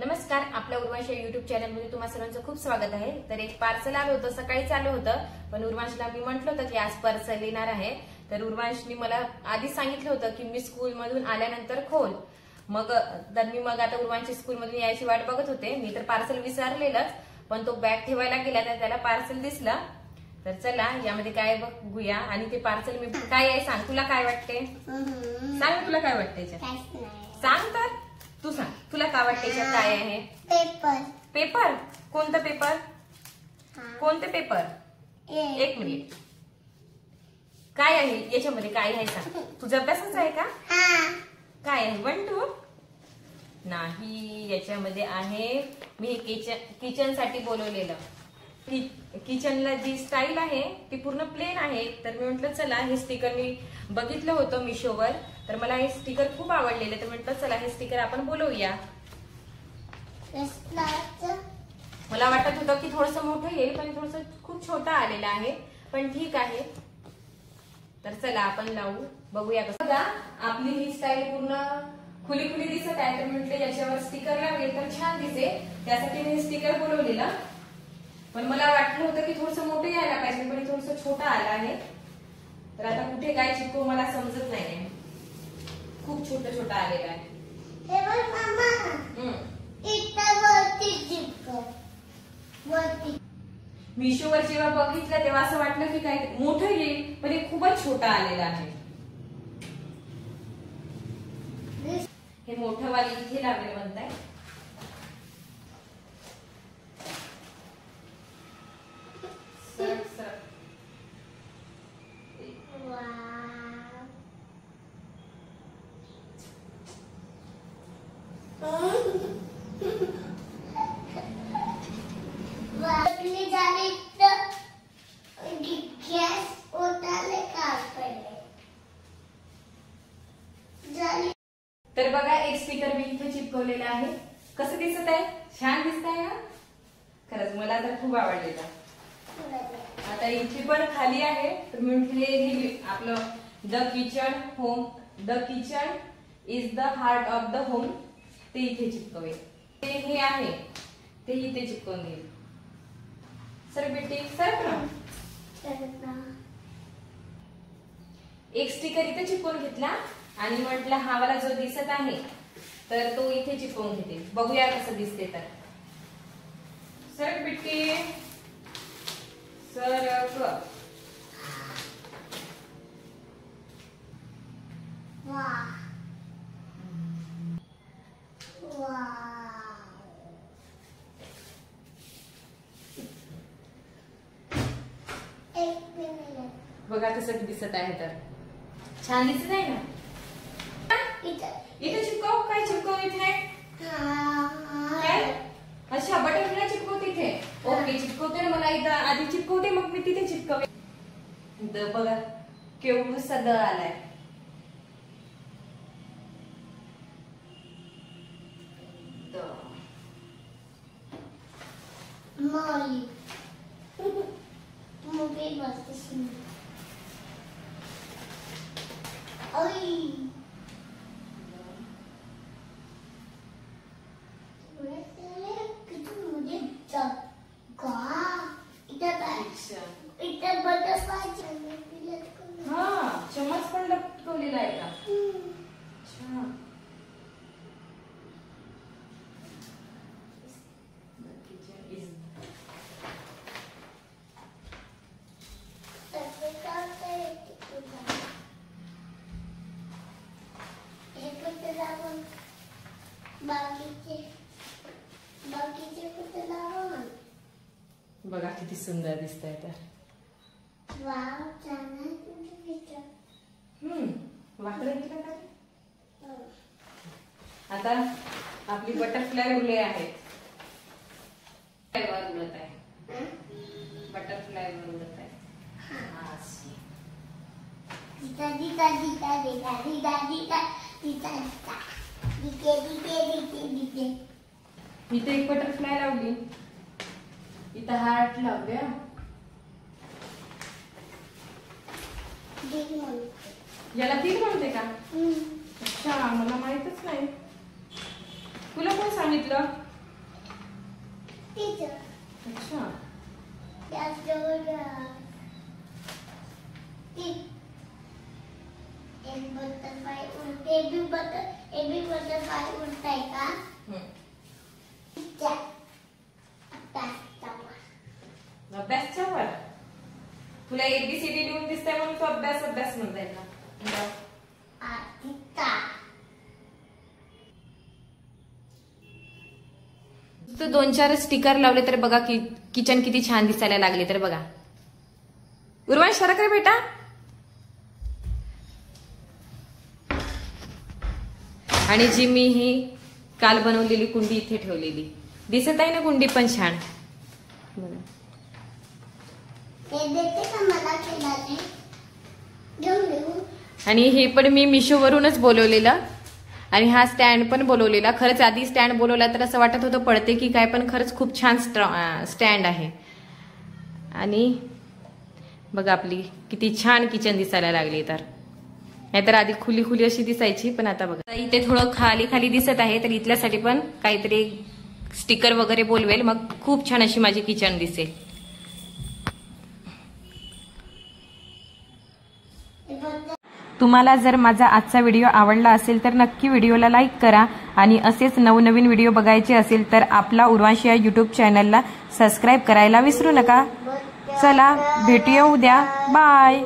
नमस्कार, आपल्या उर्वांशी युट्यूब चॅनलमध्ये तुम्हा सर्वांचं खूप स्वागत आहे। तर एक पार्सल आलं होतं, सकाळीच आलं होतं, पण उर्वांशला मी म्हटलं होतं की आज पार्सल येणार आहे। तर उर्वांशनी मला आधी सांगितलं होतं की मी स्कूल मधून आल्यानंतर खोल। मग आता उर्वांशी स्कूल मधून यायची वाट बघत होते। मी तर पार्सल विसरलेलंच, पण तो बॅग ठेवायला गेला तर त्याला पार्सल दिसलं। तर चला यामध्ये काय बघूया। आणि ते पार्सल मी काय आहे सांग, तुला काय वाटते? सांग तुला काय वाटते? सांग तर तू सांग, तुला काय वाटते याच्यात काय आहे? पेपर। पेपर? कोणता पेपर? कोणते पेपर? एक मिनिट, काय आहे याच्यामध्ये? काय आहे सांग, तुझा अभ्यासच आहे का? काय आहे? 1 2 नाही, याच्यामध्ये आहे मी किचन साठी बोलवलेलं। किचनला जी स्टाईल आहे ती पूर्ण प्लेन आहे। तर मी म्हटलं चला हे स्टिकर मी बघितलं होतं मिशोवर, तर मला हे स्टिकर खूप आवडलेले, तर म्हटलं चला हे स्टिकर आपण बोलवूया। मला वाटत होतं की थोडंसं मोठं येईल, पण थोडंसं खूप छोटा आलेला आहे, पण ठीक आहे। तर चला आपण लावू, बघूया कसं। बघा आपली ही स्टाईल पूर्ण खुली खुली दिसत आहे, तर म्हटलं याच्यावर स्टिकर लावेल तर छान दिसेल, त्यासाठी मी स्टिकर बोलवलेलं। पण मला वाटलं होतं की थोडंसं मोठं यायला पाहिजे, पण थोडंसं छोटा आला आहे। तर आता कुठे काय चिपकू मला समजत नाहीये, खूप छोटा छोटा आलेला आहे। मिशोवर जेव्हा बघितलं तेव्हा असं वाटलं की काय मोठं येईल, पण हे खूपच छोटा आलेला आहे। हे मोठं वाली इथे लावले म्हणताय। तर बघा एक स्टिकर मी इथे चिपकवलेला आहे, कसं दिसत आहे? छान दिसत आहे ना? खरंच मला तर खूप आवडलेलं। आता इथे पण खाली आहे, तर मी म्हटले आपलं the kitchen is the heart of the home, ते इथे चिपकवे। हे आहे ते इथे चिपकवून घेईल। सर बेटी सर ना, एक स्टिकर इथे चिपकवून घेतला आणि म्हटलं हा वाला जो दिसत आहे तर तो इथे चिपकवून घेते, बघूया कसं दिसते। तर सर बेटी सर बघा कसं दिसत आहे, तर छान दिसत आहे ना? इथे चिपकाव, काय चिपकाव इथे? काय? अच्छा बटरफ्लाय चिपकव तिथे। ओके चिपकवते, मला इथं आधी चिपकवते मग मी तिथे चिपकवे। बघा केवढसा द आलाय। हा चम्मच पण लटकवलेला आहे का? छान। बघा किती सुंदर दिसतंय। तर वाकडं घेतलं का? आता आपली बटरफ्लाय उरले आहेत, वर उडत आहे, बटरफ्लाय वर उडत आहे। इथे एक बटरफ्लाय लावली, इथं हार्ट लावूया। याला 3 म्हणते का? अच्छा मला माहितच नाही, तुला कोण सांगितलं? अच्छा अभ्यासच्या वर तुला एबीसीडी लिहून दिसतंय म्हणून तू अभ्यास अभ्यास म्हणताय ना. तो 2-4 स्टिकर लावले तर बघा की किचन किती छान दिसायला लागले. तर बघा उर्वांश सरक रे बेटा. आणि जी मी ही काल बनवलेली कुंडी इथे ठेवलेली दिसत आहे ना. कुंडी पण छान. आणि हे पण मी मिशोवरूनच बोलवलेलं. आणि हा स्टँड पण बोलवलेला. खरंच आधी स्टँड बोलवला तर असं वाटत होतं पडते की काय, पण खरंच खूप छान स्टँड आहे. आणि बघा आपली किती छान किचन दिसायला लागली. तर नाहीतर आधी खुली खुली अशी दिसायची, पण आता बघा इथे थोडं खाली खाली दिसत आहे. तर इथल्यासाठी पण काहीतरी स्टिकर वगैरे बोलवेल, मग खूप छान अशी माझी किचन दिसेल. तुम्हाला जर माझा आजचा व्हिडिओ आवडला असेल तर नक्की व्हिडिओला लाईक करा. आणि असेच नवनवीन व्हिडिओ बघायचे असेल तर आपला उर्वांश या युट्यूब चॅनलला सबस्क्राईब करायला विसरू नका. चला भेटूया उद्या. बाय.